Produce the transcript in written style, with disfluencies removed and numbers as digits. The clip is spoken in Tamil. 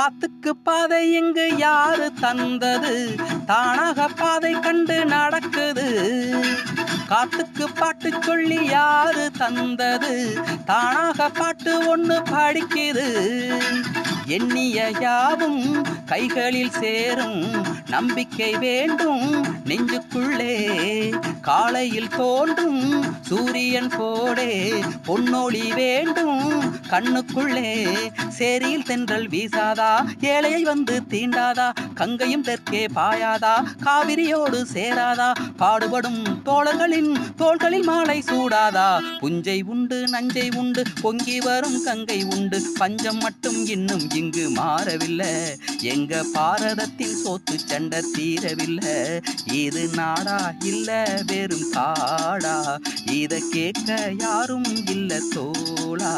ஆத்துக்கு பாதை இங்கு யாரு தந்தது? தானாக பாதை கண்டு நடக்குது. காத்துக்கு பாட்டு சொல்லி யாரு தந்தது? தானாக பாட்டு ஒண்ணு படிக்குது. எண்ணிய யாவும் கைகளில் சேரும், நம்பிக்கை வேண்டும் நெஞ்சுக்குள்ளே. காலையில் தோன்றும் சூரியன் போலே பொன்னொளி வேண்டும் கண்ணுக்குள்ளே. சேரியில் தென்றல் வீசாதா, ஏழையை வந்து தீண்டாதா? கங்கையும் தெற்கே பாயாதா, காவிரியோடு சேராதா? பாடுபடும் தோழர்களின் தோள்களில் மாலை சூடாதா? புஞ்சை உண்டு நஞ்சை உண்டு பொங்கி வரும் கங்கை உண்டு, பஞ்சம் மட்டும் இன்னும் இங்கு மாறவில்லை. எங்க பாரதத்தின் சோத்து சண்டை தீரவில்லை. இது நாடா இல்ல வெறும் காடா? இத கேட்க யாரும் இல்ல தோழா.